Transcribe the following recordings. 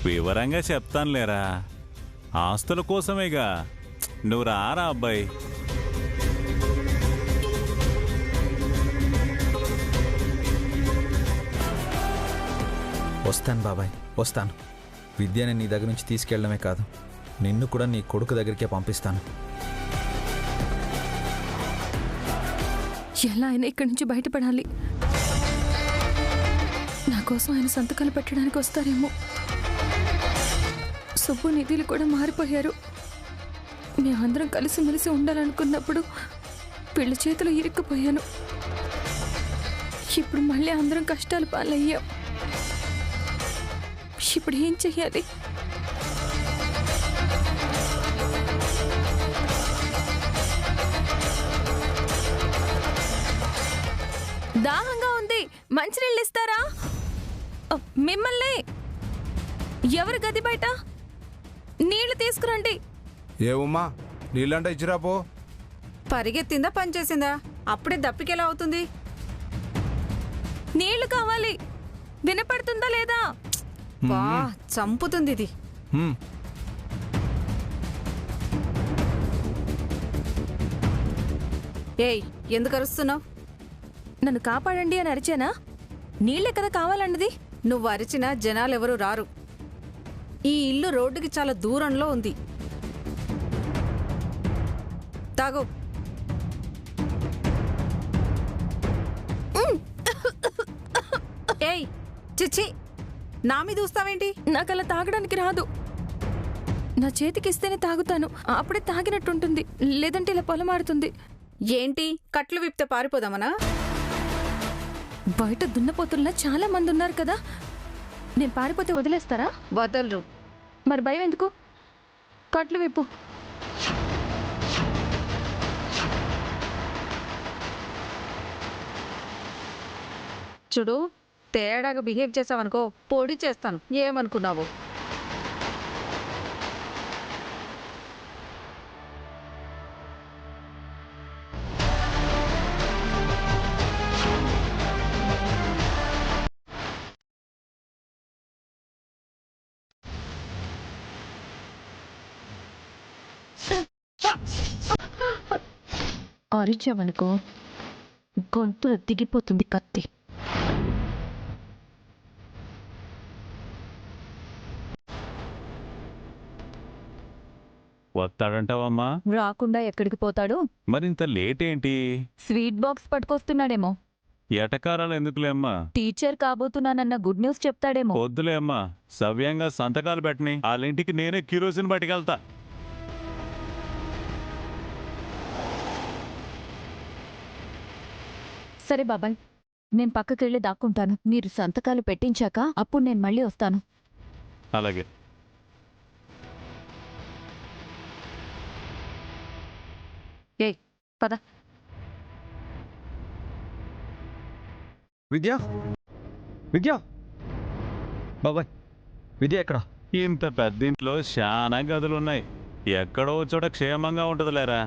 వివరంగా చెప్తానులేరా, ఆస్తుల కోసమేగా. నువ్వు రారా అబ్బాయి. వస్తాను బాబాయ్, వస్తాను. విద్యని నీ దగ్గర నుంచి తీసుకెళ్ళడమే కాదు, నిన్ను కూడా నీ కొడుకు దగ్గరికే పంపిస్తాను. ఎలా అయినా ఇక్కడి నుంచి బయటపడాలి. నా కోసం ఆయన సంతకాలు పెట్టడానికి వస్తారేమో. సుబ్బు నిధులు కూడా మారిపోయారు. మేమందరం కలిసిమెలిసి ఉండాలనుకున్నప్పుడు వీళ్ళ చేతులు ఇరుక్కుపోయాను. ఇప్పుడు మళ్ళీ అందరం కష్టాలు పాలయ్యాం. ఇప్పుడు ఏం చెయ్యాలి? దాహంగా ఉంది, మంచినీళ్ళు ఇస్తారా? మిమ్మల్ని. ఎవరు గది బయట? నీళ్లు తీసుకురండి. ఏమమ్మా నీళ్ళంటే ఇచ్చిరాపో. పరిగెత్తిందా పనిచేసిందా? అప్పుడే దప్పికెలా అవుతుంది? నీళ్లు కావాలి. వినపడుతుందా లేదా? వా, చంపుతుంది ఇది. ఏయ్, ఎందుకు అరుస్తున్నావు? నన్ను కాపాడండి అని అరిచానా? నీళ్ళే కదా కావాలన్నది. నువ్వు అరిచినా జనాలెవరూ రారు. ఈ ఇల్లు రోడ్డుకి చాలా దూరంలో ఉంది. తాగు. ఏయ్ చిచ్చి, నా మీద చూస్తావేంటి? నాకు అలా తాగడానికి రాదు. నా చేతికిస్తేనే తాగుతాను. అప్పుడే తాగినట్టుంటుంది, లేదంటే ఇలా పొలమారుతుంది. ఏంటి, కట్లు విప్తే పారిపోదామనా? బయట దున్నపోతుల్లా చాలా మంది ఉన్నారు కదా, నేను పారిపోతే వదిలేస్తారా? వదలరు. మరి భయం ఎందుకు? కట్లు విప్పు. చూడు, తేడాగా బిహేవ్ చేసావనుకో పొడి చేస్తాను. ఏమనుకున్నావు? అరిచావనుకో గొంతు దిగిపోతుంది కత్తి. వస్తాడంటావమ్మా? రాకుండా ఎక్కడికి పోతాడు? మరింత లేట్ ఏంటి? Sweet box పట్టుకొస్తున్నాడేమో. ఎటకారాలు ఎందుకులే అమ్మా, టీచర్ కాబోతున్నానన్న గుడ్ న్యూస్ చెప్తాడేమో. వద్దులే అమ్మా, సవ్యంగా సంతకాలు పెట్టని వాళ్ళింటికి నేనే కిరోసిన్ పట్టుకెళ్తా. సరే బాబాయ్, నేను పక్కకెళ్ళి దాక్కుంటాను. మీరు సంతకాలు పెట్టించాక అప్పుడు నేను మళ్ళీ వస్తాను. అలాగే. ఏయ్ పద. విద్య, విద్య బాబాయ్, విద్య ఎక్కడ? ఇంత పెద్ద ఇంట్లో చాలా గదులున్నాయి, ఎక్కడో చోట క్షేమంగా ఉంటుందిలేరా.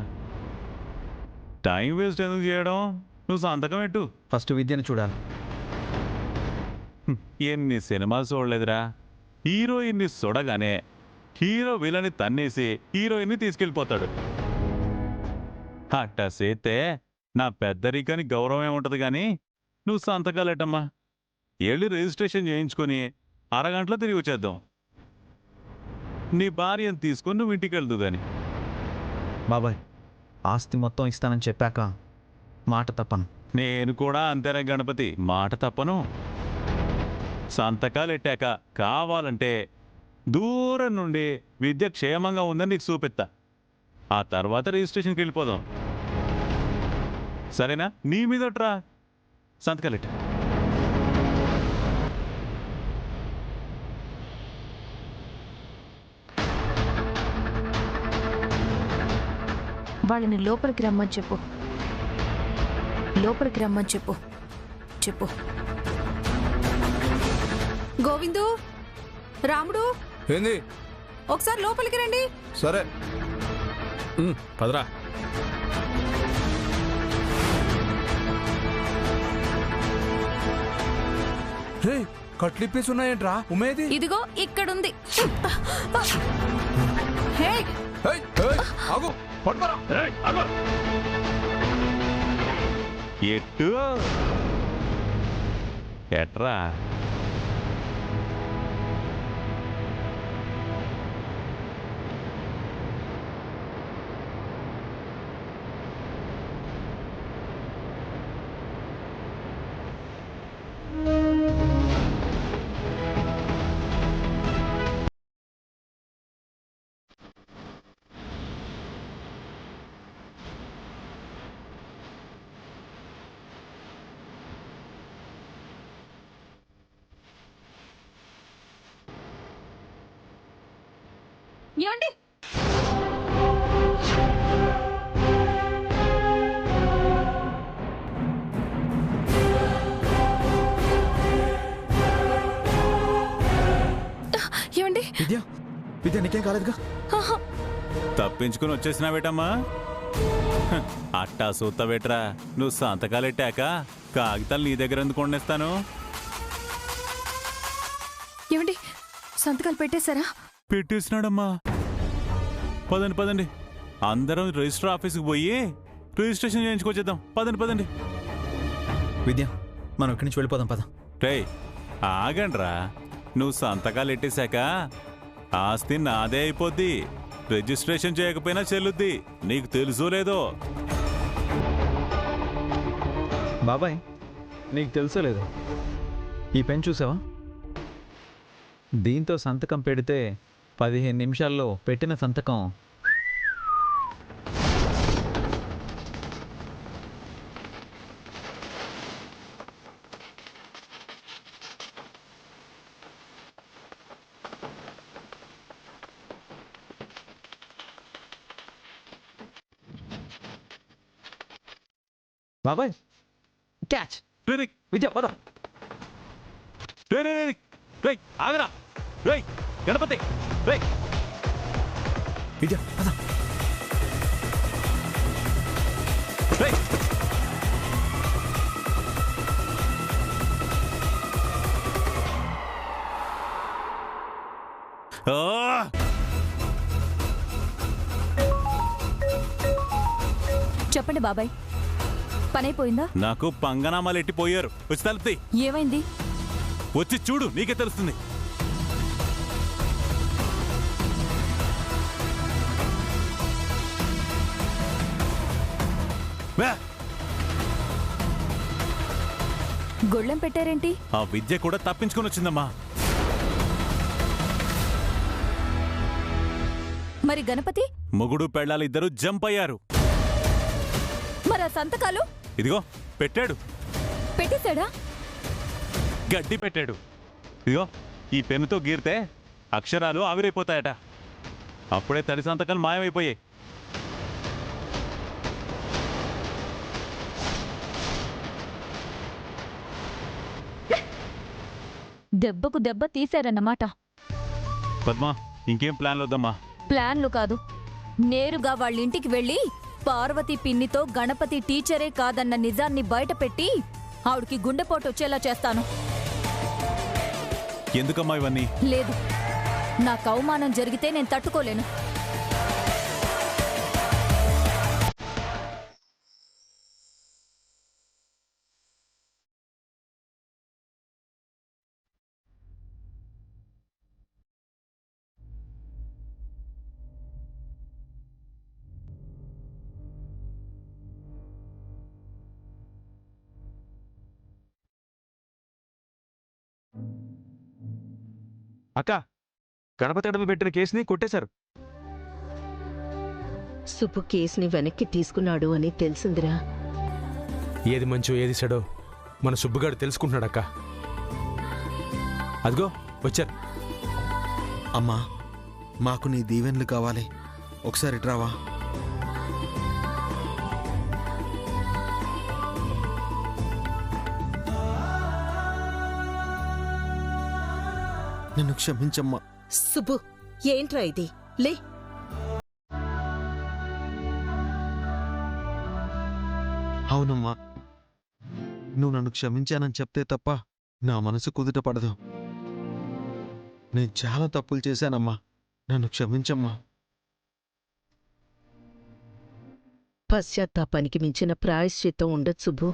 టైం వేస్ట్ ఎందుకు చేయడం? నువ్వు సంతకం పెట్టు. ఫస్ట్ విద్యను చూడాలి. ఎన్ని సినిమాలు చూడలేదురా, హీరోయిన్ని చూడగానే హీరో విలని తన్నేసి హీరోయిన్ని తీసుకెళ్ళిపోతాడు. అట్టా చేస్తే నా పెద్దరికని గౌరవమే ఉంటుంది. కానీ నువ్వు సంతకాలేటమ్మా, వెళ్ళి రిజిస్ట్రేషన్ చేయించుకొని అరగంటలో తిరిగి వచ్చేద్దాం. నీ భార్యను తీసుకొని నువ్వు ఇంటికి వెళ్దు. కానీ బాబాయ్, ఆస్తి మొత్తం ఇస్తానని చెప్పాక మాట తప్పను. నేను కూడా అంతేనే గణపతి, మాట తప్పను. సంతకాలు ఎట్టాక కావాలంటే దూరం నుండి విద్య క్షేమంగా ఉందని నీకు చూపిస్తా. ఆ తర్వాత రిజిస్ట్రేషన్కి వెళ్ళిపోదాం. సరేనా? నీ మీదట్రా సంతకాలు ఎట్టా. వాళ్ళని లోపలికి రమ్మని చెప్పు. లోపలికి రమ్మని చెప్పు. చెప్పు. గోవిందు, రాముడు, ఏంది? ఒకసారి లోపలికి రండి. సరే పదరా. రే, కట్లిప్పేసి ఉన్నాయంట్రా ఉమేది ఇదిగో ఇక్కడుంది. హే ఏయ్, ఏయ్, ఆగు, పట్టుకోరా. ఎట్టు ఎట్రా ఏమండి ఏమండి విద్య విద్య నీకేం కాలేదుగా? ఆహా, తప్పించుకుని వచ్చేసినావేటమ్మా అట్టా సూత్తవేట్రా నువ్వు సంతకాలెట్టాక కాగితాలు నీ దగ్గర ఎందుకు కొండేస్తాను ఏమండి సంతకాలు పెట్టేశారా? పెట్టేసినాడమ్మా పదండి పదండి అందరం రిజిస్టర్ ఆఫీస్కి పోయి రిజిస్ట్రేషన్ చేయించుకొచ్చేద్దాం పదండి పదండి విద్య మనం ఇక్కడి నుంచి వెళ్ళిపోదాం పద. రే ఆగండ్రా నువ్వు సంతకాలు ఎట్టేశాక ఆస్తి నాదే అయిపోద్ది రిజిస్ట్రేషన్ చేయకపోయినా చెల్లుద్ది నీకు తెలుసో లేదో బాబాయ్ నీకు తెలుసో లేదు, ఈ పెన్ చూసావా? దీంతో సంతకం పెడితే 15 నిమిషాల్లో పెట్టిన సంతకం బాబాయ్ క్యాచ్. రే, రే, విద్య పద. రే, రే, రే, రే, ఆగరా రే గణపతి రే విద్య పద. రే ఆ! చెప్పండి బాబాయ్, పనైపోయిందా? నాకు పంగనామాలు ఎట్టిపోయారు వచ్చి తలుపుతాయి ఏమైంది? వచ్చి చూడు నీకే తెలుస్తుంది వే! గొళ్ళెం పెట్టారేంటి? ఆ విద్య కూడా తప్పించుకొని వచ్చిందమ్మా మరి గణపతి? మొగుడు పెళ్ళాలు ఇద్దరు జంప్ అయ్యారు మరి ఆ సంతకాలు ఇదిగో పెట్టాడు పెట్టేశాడా? గడ్డి పెట్టాడు ఇదిగో ఈ పెన్నుతో గీరితే అక్షరాలు ఆవిరైపోతాయట అప్పుడే తడి సంతకాలు మాయమైపోయాయి దెబ్బకు దెబ్బ తీశారన్నమాట. పద్మా ఇంకేం ప్లాన్లు వద్దమ్మా ప్లాన్లు కాదు, నేరుగా వాళ్ళింటికి వెళ్ళి పార్వతి పిన్నితో గణపతి టీచరే కాదన్న నిజాన్ని బయటపెట్టి ఆవిడికి గుండెపోటు వచ్చేలా చేస్తాను. ఎందుకమ్మా ఇవన్నీ లేదు, నాకు అవమానం జరిగితే నేను తట్టుకోలేను. అక్క గణపతి అడవి పెట్టిన కేసుని కొట్టేశారు. సుబ్బు కేసుని వెనక్కి తీసుకున్నాడు అని తెలిసిందిరా. ఏది మంచో ఏది చెడో మన సుబ్బుగాడు తెలుసుకుంటున్నాడక్క. అదిగో వచ్చారు. అమ్మా మాకు నీ దీవెనలు కావాలి, ఒకసారి ఇట్రావా. నన్ను క్షమించమ్మా. సుబ్బు ఏంట్రా ఇది? లే. అవునమ్మా, నువ్వు నన్ను క్షమించానని చెప్తే తప్ప నా మనసు కుదుట పడదు. నేను చాలా తప్పులు చేశానమ్మా. నన్ను క్షమించమ్మా. పశ్చాత్తాపానికి మించిన ప్రాయశ్చిత్తం ఉండదు సుబ్బు.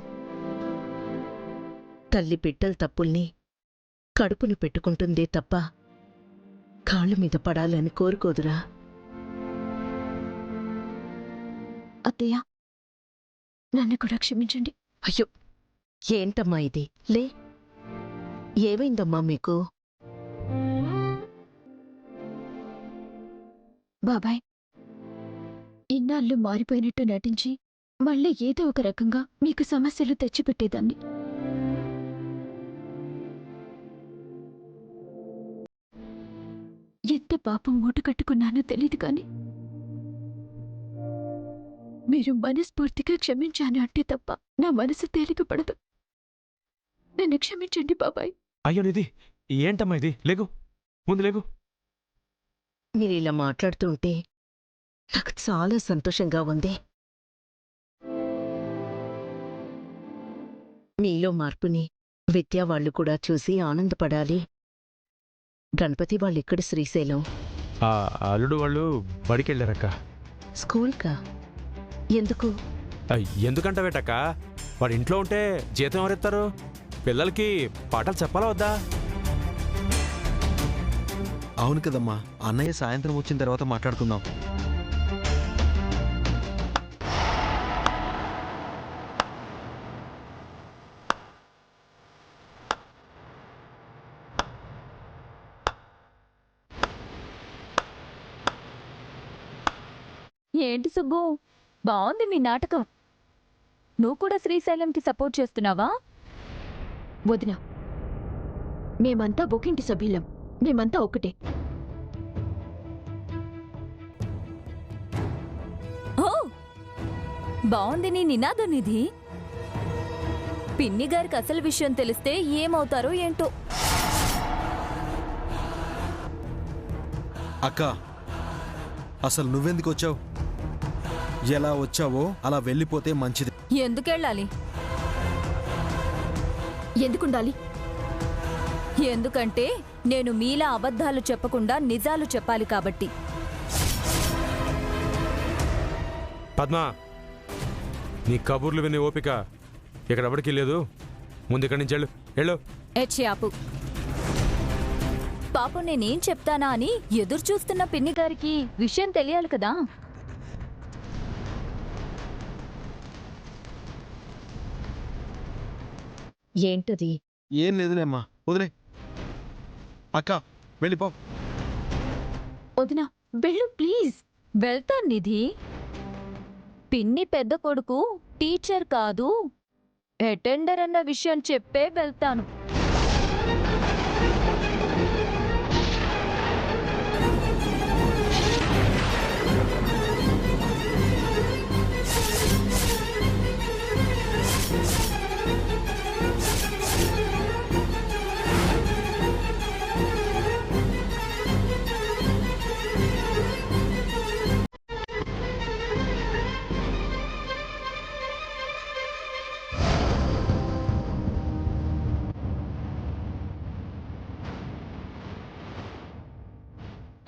తల్లి బిడ్డల తప్పుల్ని కడుపుని పెట్టుకుంటుందే తప్ప కాళ్ళ మీద పడాలని కోరుకోదురా. అత్తయ్య నన్ను కూడా క్షమించండి. అయ్యో, ఏంటమ్మా ఇది? లే, ఏమైందమ్మా మీకు? బాబాయ్, ఇన్నాళ్ళు మారిపోయినట్టు నటించి మళ్ళీ ఏదో ఒక రకంగా మీకు సమస్యలు తెచ్చిపెట్టేదాన్ని. ఎంత పాపం మూట కట్టుకున్నానో తెలీదు కాని మీరు మనస్ఫూర్తిగా క్షమించాను అంటే తప్ప నా మనసు తేలిక పడదు. నన్ను క్షమించండి బాబాయ్. అయ్యో నిధి, ఏంటమ్మా ఇది? లేగు, ముందు లేగు. మీరు ఇలా మాట్లాడుతుంటే నాకు చాలా సంతోషంగా ఉంది. మీలో మార్పుని విద్యా వాళ్ళు కూడా చూసి ఆనందపడాలి. గణపతి వాళ్ళిక్కడ శ్రీశైలం. ఆ అల్లుడు వాళ్ళు బడికి వెళ్ళారక్క. స్కూల్కా? ఎందుకు? ఎందుకంటావేటక్క? వాడు ఇంట్లో ఉంటే జీతం ఎవరెత్తారు? పిల్లలకి పాఠాలు చెప్పాలా వద్దా? అవును కదమ్మా. అన్నయ్య సాయంత్రం వచ్చిన తర్వాత మాట్లాడుకుందాం. ఏంటి సుబ్బు, బాగుంది మీ నాటకం. నువ్వు కూడా శ్రీశైలంకి సపోర్ట్ చేస్తున్నావా? వదిన, మేమంతా బుకింటి సభ్యులం. మేమంతా ఒకటే. ఓ, బాగుంది నీ నినాదం నిధి. పిన్ని గారికి అసలు విషయం తెలిస్తే ఏమవుతారో ఏంటో. అక్క, అసలు నువ్వెందుకు వచ్చావు? ఎలా వచ్చావో అలా వెళ్ళిపోతే మంచిది. ఎందుకెళ్ళాలి? ఎందుకుండాలి? ఎందుకంటే నేను మీలా అబద్ధాలు చెప్పకుండా నిజాలు చెప్పాలి కాబట్టి. పద్మా, నీ కబుర్లు వినే ఓపిక ఇక్కడ ఎవరికి లేదు. ముందు ఇక్కడి నుంచి వెళ్ళు. ఆపు. పాపం నేనేం చెప్తానా అని ఎదురు చూస్తున్న పిన్ని గారికి విషయం తెలియాలి కదా. ఏంటది? ఏం లేదులేమ్మా, వదిలే. అక్క, వెళ్ళిపో. వదినా, వెళ్ళు ప్లీజ్. వెళ్తాను నిధి. పిన్ని పెద్ద కొడుకు టీచర్ కాదు, అటెండర్ అన్న విషయం చెప్పే వెళ్తాను.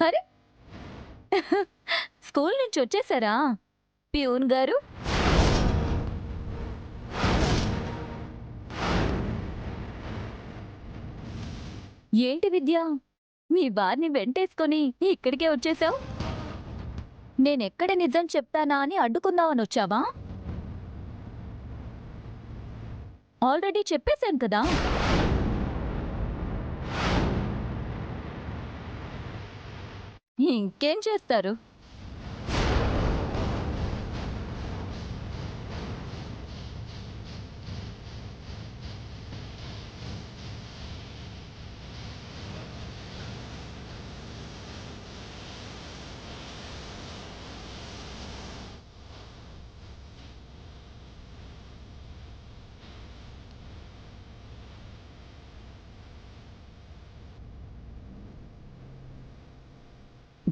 అరే, స్కూల్ నుంచి వచ్చేసారా ప్యూన్ గారు? ఏంటి విద్య, మీ వారిని వెంటేసుకొని ఇక్కడికే వచ్చేసావు? నేనెక్కడ నిజం చెప్తానా అని అడ్డుకుందామని వచ్చావా? ఆల్రెడీ చెప్పేశాను కదా. ఇంకేం చేస్తారు?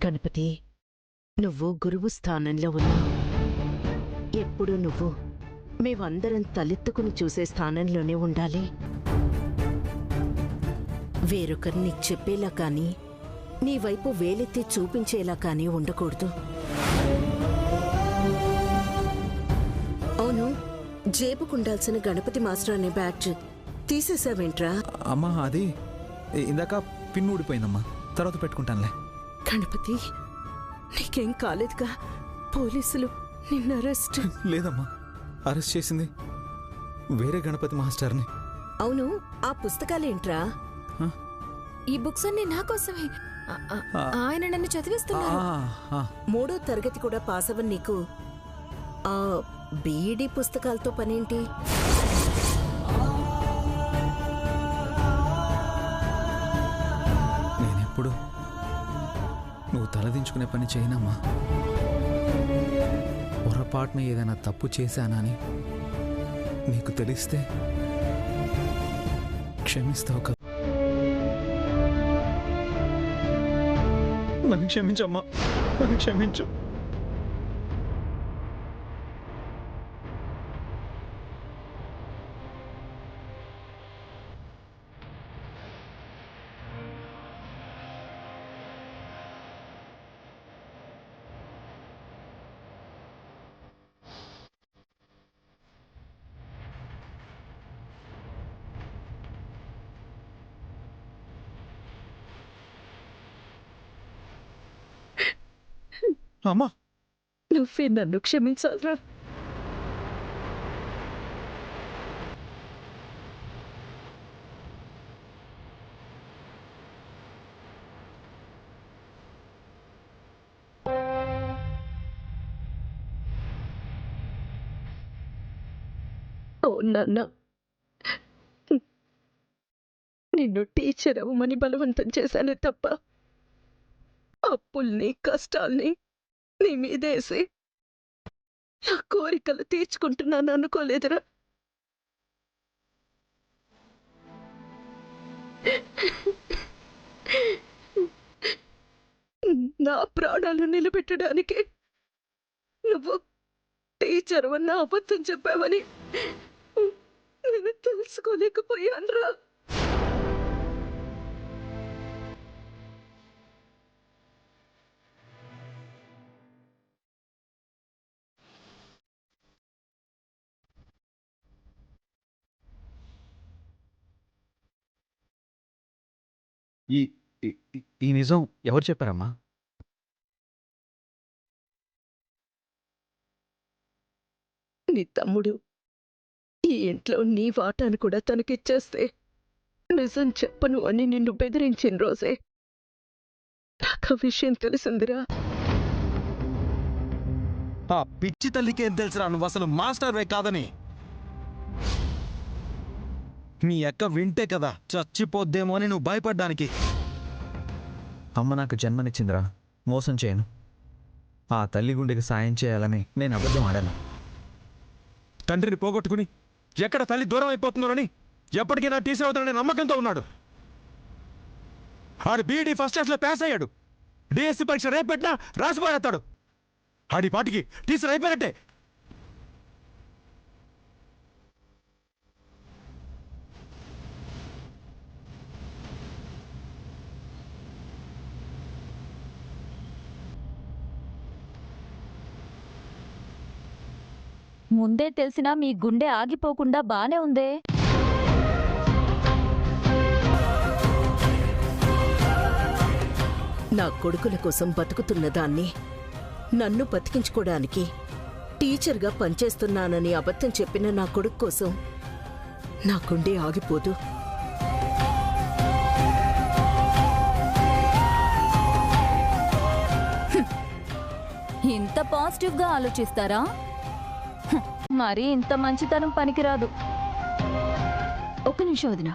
గణపతి, నువ్వు గురువు స్థానంలో ఉన్నావు. ఎప్పుడు నువ్వు మేమందరం తలెత్తుకుని చూసే స్థానంలోనే ఉండాలి. వేరొకరు నీకు చెప్పేలా కానీ నీ వైపు వేలెత్తి చూపించేలా కానీ ఉండకూడదు. అవును, జేబుకుండాల్సిన గణపతి మాస్టర్ అనే బ్యాడ్జ్ తీసేసావేంట్రా? అమ్మా అది ఇందాక పిన్ ఊడిపోయిందమ్మా, తర్వాత పెట్టుకుంటానులే. గణపతి, నీకేం కాలేదుగా? పోలీసులు నిన్ను అరెస్ట్. లేదమ్మా, అరెస్ట్ చేసింది వేరే గణపతి మాస్టర్ని. అవును, ఆ పుస్తకాలేంట్రా? ఈ బుక్స్ అన్ని నా కోసమే. ఆయన నన్ను చదివిస్తున్నారు. 3వ తరగతి కూడా పాస్ అవ్వని నీకు ఆ బీఈడీ పుస్తకాలతో పనేంటి? నేనెప్పుడు నువ్వు తలదించుకునే పని చేయనమ్మా. పొరపాటున ఏదైనా తప్పు చేశానని నీకు తెలిస్తే క్షమిస్తావు కదా? నన్ను క్షమించమ్మా, నన్ను క్షమించు. అమ్మా, నువ్వే నన్ను క్షమించాలరా. నాన్న, నిన్ను టీచర్ అవ్వమని బలవంతం చేశానే తప్ప అప్పుల్ని కష్టాల్ని నీ మీదేసి నా కోరికలు తీర్చుకుంటున్నాను అనుకోలేదురా. నా ప్రాణాలు నిలబెట్టడానికి నువ్వు టీచర్ అన్న అబద్ధం చెప్పావని నేను తెలుసుకోలేకపోయానురా. ఈ ఈ- ఈ నిజం ఎవరు చెప్పారమ్మా? నీ తమ్ముడు ఈ ఇంట్లో నీ వాటాను కూడా తనకిచ్చేస్తే నిజం చెప్పను అని నిన్ను బెదిరించిన రోజే నాకు ఆ విషయం తెలిసిందిరా. ఆ పిచ్చి తల్లికి ఏం తెలుసురా నువ్వు అసలు మాస్టర్వే కాదని? మీ అక్క వింటే కదా చచ్చిపోద్దేమో అని నువ్వు భయపడ్డానికి. అమ్మ నాకు జన్మనిచ్చిందిరా, మోసం చేయను. ఆ తల్లి గుండెకి సాయం చేయాలని నేను అబద్ధం ఆడాను. తండ్రిని పోగొట్టుకుని ఎక్కడ తల్లి దూరం అయిపోతున్నారని ఎప్పటికైనా టీచర్ అవుతాననే నమ్మకంతో ఉన్నాడు. ఆడు బీఈడీ ఫస్ట్ క్లాస్లో పాస్ అయ్యాడు. డిఎస్సి పరీక్ష రేపు పెట్టినా రాసిపోయేస్తాడు. ఆడి పాటికి టీచర్ అయిపోయినట్టే. ముందే తెలిసినా మీ గుండె ఆగిపోకుండా బానే ఉందే. నా కొడుకుల కోసం బతుకుతున్న దాన్ని నన్ను బతికించుకోవడానికి టీచర్గా పనిచేస్తున్నానని అబద్ధం చెప్పిన నా కొడుకు కోసం నా గుండె ఆగిపోదు. ఇంత పాజిటివ్గా ఆలోచిస్తారా? మరి ఇంత మంచితనం పనికిరాదు. ఒక నిమిషం వదినా.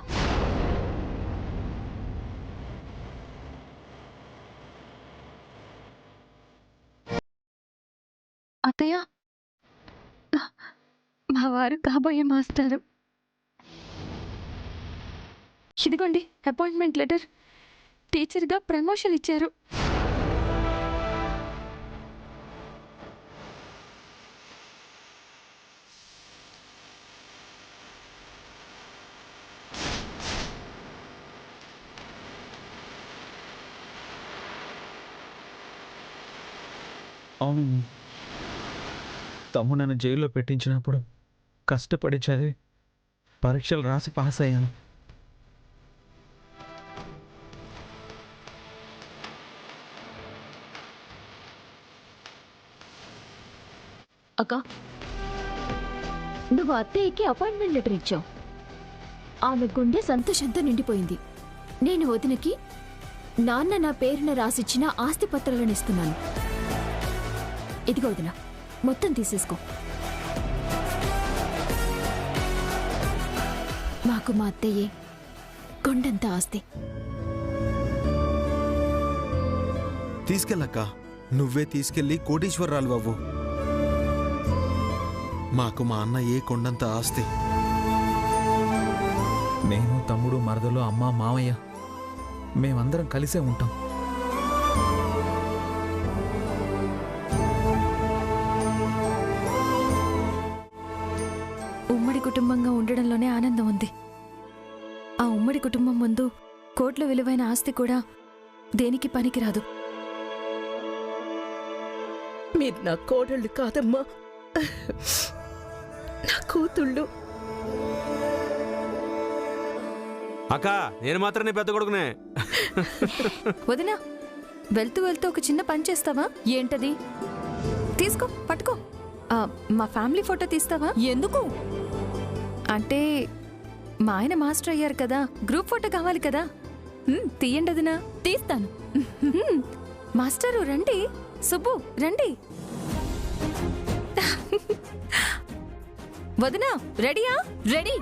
అత్తయ్య, మా వారు కాబోయే మాస్టారు. ఇదిగోండి అపాయింట్మెంట్ లెటర్. టీచర్గా ప్రమోషన్ ఇచ్చారు. అవును, తమ్ముడు నన్ను జైల్లో పెట్టించినప్పుడు కష్టపడి చదివి పరీక్షలు రాసి పాస్ అయ్యాను. అక్క, నువ్వు అత్తయ్యకి అపాయింట్మెంట్ లెటర్ ఇచ్చావు. ఆమె గుండె సంతోషంతో నిండిపోయింది. నేను వదినకి నాన్న నా పేరున రాసిచ్చిన ఆస్తి పత్రాలను ఇస్తున్నాను. ఇదిగో వదిన, మొత్తం తీసేసుకో. మాకు మా అత్తయ్యే కొండంత ఆస్తి. తీసుకెళ్ళక్క, నువ్వే తీసుకెళ్ళి కోటీశ్వరరాలు అవ్వు. మాకు మా అన్న ఏ కొండంత ఆస్తి. నేను, తమ్ముడు, మరదలు, అమ్మ, మామయ్య మేమందరం కలిసే ఉంటాం. ఉమ్మడి కుటుంబంగా ఉండడంలోనే ఆనందం ఉంది. ఆ ఉమ్మడి కుటుంబం ముందు కోట్ల విలువైన ఆస్తి కూడా దేనికి పనికిరాదు. మీరు నా కోడళ్ళు కాదమ్మా, నా కూతుళ్ళు. అక్క, నేను మాత్రం నీ పెద్ద కొడుకునే. వదినా, వెళ్తూ వెళ్తూ ఒక చిన్న పని చేస్తావా? ఏంటది? తీసుకో, పట్టుకో. మా ఫ్యామిలీ ఫోటో తీస్తావా? ఎందుకు? అంటే మా ఆయన మాస్టర్ అయ్యారు కదా, గ్రూప్ ఫోటో కావాలి కదా. తీయండి వదినా. తీస్తాను. మాస్టరు రండి. సుబ్బు రండి. వదినా, రెడీయా? రెడీ.